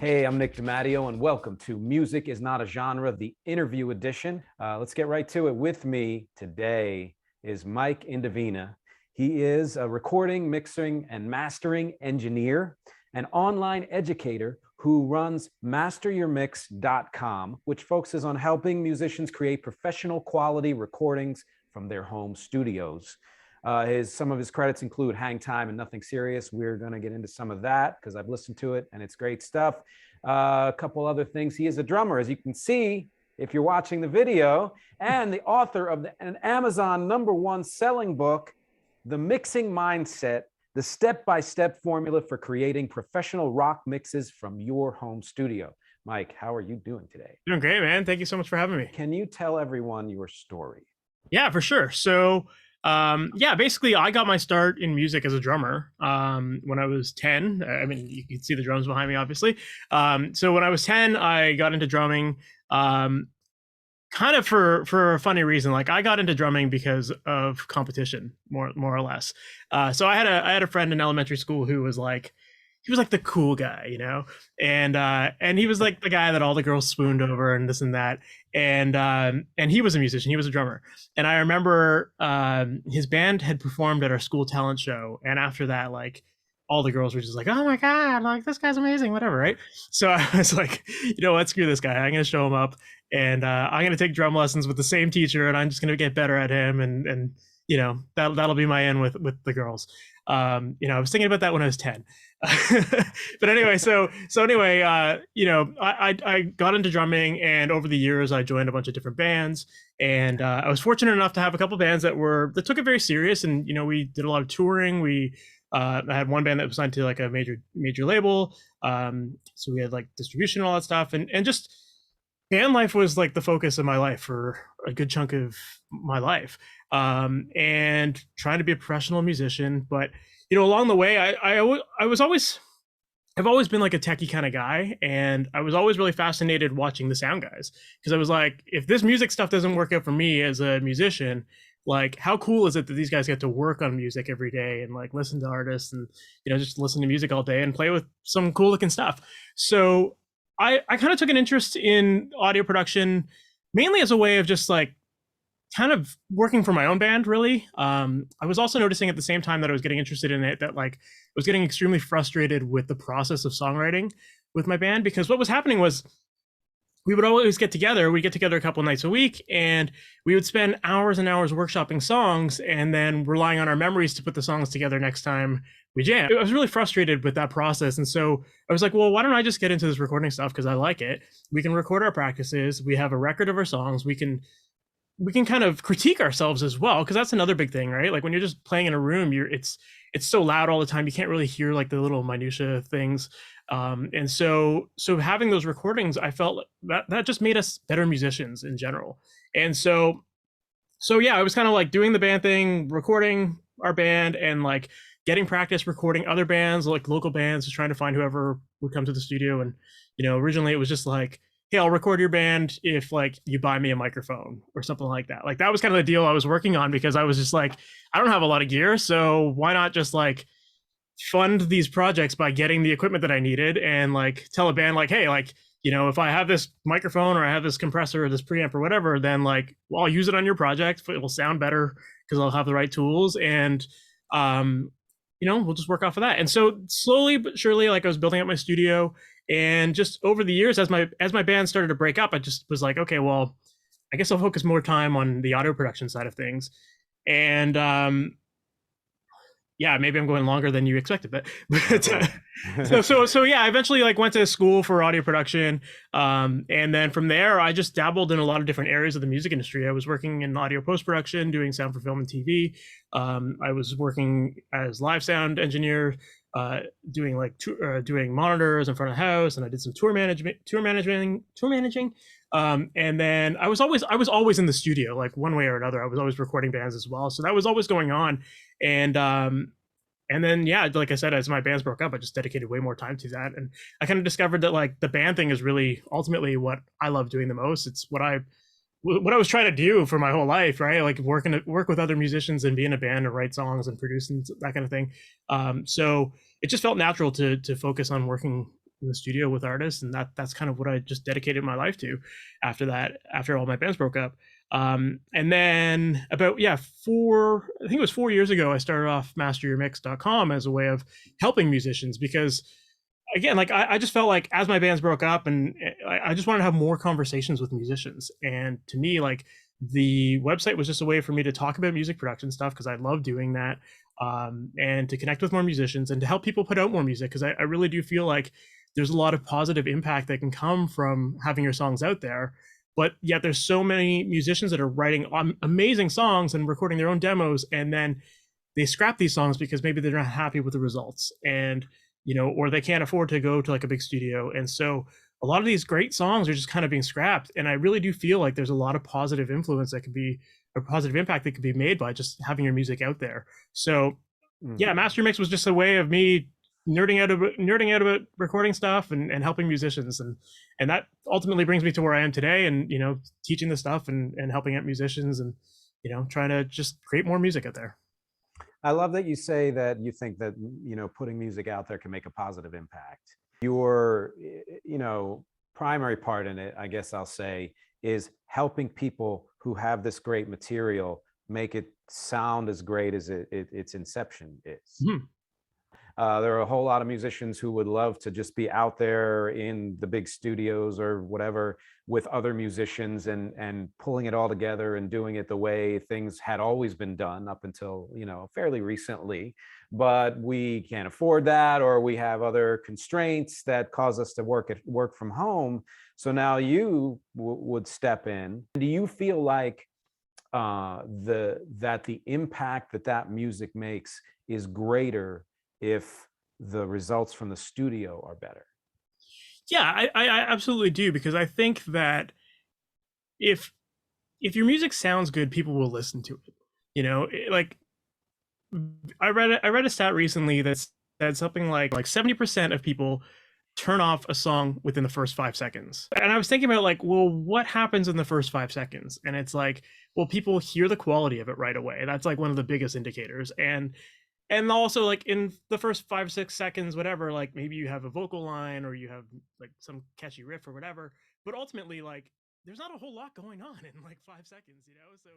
Hey, I'm Nick DiMatteo, and welcome to Music is Not a Genre, the interview edition. Let's get right to it. With me today is Mike Indovina. He is a recording, mixing, and mastering engineer, an online educator who runs masteryourmix.com, which focuses on helping musicians create professional quality recordings from their home studios. Some of his credits include Hang Time and Nothing Serious. We're going to get into some of that because I've listened to it and it's great stuff. A couple other things. He is a drummer, as you can see if you're watching the video, and the author of an Amazon #1 selling book, The Mixing Mindset, the step-by-step formula for creating professional rock mixes from your home studio. Mike, how are you doing today? Doing great, man. Thank you so much for having me. Can you tell everyone your story? Yeah, for sure. So, basically, I got my start in music as a drummer when I was 10. I mean, you can see the drums behind me, obviously. So when I was 10, I got into drumming, kind of for a funny reason. Like, I got into drumming because of competition, more or less. So I had a friend in elementary school who was like, he was like the cool guy, you know, and he was like the guy that all the girls swooned over and this and that, and he was a musician, he was a drummer, and I remember his band had performed at our school talent show, and after that, like, all the girls were just like, oh my god, like, this guy's amazing, whatever, right? So I was like, you know what, screw this guy, I'm gonna show him up, and I'm gonna take drum lessons with the same teacher, and I'm just gonna get better at him, and you know, that'll be my end with the girls. You know, I was thinking about that when I was 10. But anyway, so anyway, you know, I got into drumming, and over the years I joined a bunch of different bands, and I was fortunate enough to have a couple bands that took it very serious, and you know, we did a lot of touring. I had one band that was signed to like a major label, so we had like distribution and all that stuff, and just band life was like the focus of my life for a good chunk of my life, and trying to be a professional musician. But you know, along the way, I've always been like a techie kind of guy, and I was always really fascinated watching the sound guys, because I was like, if this music stuff doesn't work out for me as a musician, like, how cool is it that these guys get to work on music every day and like listen to artists and, you know, just listen to music all day and play with some cool looking stuff. So I kind of took an interest in audio production, mainly as a way of just like kind of working for my own band, really. I was also noticing at the same time that I was getting interested in it, that like I was getting extremely frustrated with the process of songwriting with my band, because what was happening was we would always get together. We'd get together a couple nights a week, and we would spend hours and hours workshopping songs and then relying on our memories to put the songs together next time we jam. I was really frustrated with that process. And so I was like, well, why don't I just get into this recording stuff? Because I like it. We can record our practices. We have a record of our songs. We can kind of critique ourselves as well, because that's another big thing, right? Like, when you're just playing in a room, it's so loud all the time, you can't really hear like the little minutia things. And so having those recordings, I felt that just made us better musicians in general. And so yeah, I was kind of like doing the band thing, recording our band, and like getting practice recording other bands, like local bands, just trying to find whoever would come to the studio. And you know, originally it was just like, hey, I'll record your band if like you buy me a microphone or something like that. Like, that was kind of the deal I was working on, because I was just like, I don't have a lot of gear, so why not just like fund these projects by getting the equipment that I needed, and like tell a band like, hey, like, you know, if I have this microphone or I have this compressor or this preamp or whatever, then like, well, I'll use it on your project. It will sound better because I'll have the right tools, and you know, we'll just work off of that. And so slowly but surely, like, I was building up my studio, and just over the years, as my band started to break up, I just was like, okay, well, I guess I'll focus more time on the audio production side of things. And yeah, maybe I'm going longer than you expected, but so yeah, I eventually like went to school for audio production, and then from there, I just dabbled in a lot of different areas of the music industry. I was working in audio post production, doing sound for film and TV. I was working as live sound engineer, doing like doing monitors in front of the house, and I did some tour managing. And then I was always in the studio, like one way or another. I was always recording bands as well, so that was always going on. And then yeah, like I said, as my bands broke up, I just dedicated way more time to that, and I kind of discovered that like the band thing is really ultimately what I love doing the most. It's what I was trying to do for my whole life, right? Like, work with other musicians and be in a band and write songs and produce and that kind of thing. So it just felt natural to focus on working in the studio with artists, and that's kind of what I just dedicated my life to after that, after all my bands broke up. And then about, yeah, I think it was 4 years ago, I started off masteryourmix.com as a way of helping musicians, because again, like I just felt like as my bands broke up, and I just wanted to have more conversations with musicians. And to me, like the website was just a way for me to talk about music production stuff, because I love doing that, and to connect with more musicians and to help people put out more music, because I really do feel like there's a lot of positive impact that can come from having your songs out there. But yet there's so many musicians that are writing amazing songs and recording their own demos, and then they scrap these songs because maybe they're not happy with the results, and or they can't afford to go to like a big studio. And so a lot of these great songs are just kind of being scrapped. And I really do feel like there's a lot of positive influence that could be, or positive impact that could be made by just having your music out there. So yeah, Master Mix was just a way of me nerding out about recording stuff, and helping musicians, and that ultimately brings me to where I am today, and teaching the stuff, and helping out musicians, and trying to just create more music out there. I love that you say that you think that, putting music out there can make a positive impact. Your, primary part in it, I guess I'll say, is helping people who have this great material make it sound as great as its inception is. Mhm. There are a whole lot of musicians who would love to just be out there in the big studios or whatever with other musicians, and pulling it all together and doing it the way things had always been done up until, fairly recently. But we can't afford that, or we have other constraints that cause us to work from home. So now you would step in. Do you feel like the impact that music makes is greater if the results from the studio are better? Yeah, I absolutely do, because I think that if your music sounds good, people will listen to it. Like I read a stat recently that said something like 70% of people turn off a song within the first 5 seconds. And I was thinking about, like, well, what happens in the first 5 seconds? And it's like, well, people hear the quality of it right away. That's like one of the biggest indicators. And also, like, in the first 5 6 seconds, whatever, like maybe you have a vocal line, or you have like some catchy riff or whatever, but ultimately, like, there's not a whole lot going on in like 5 seconds, so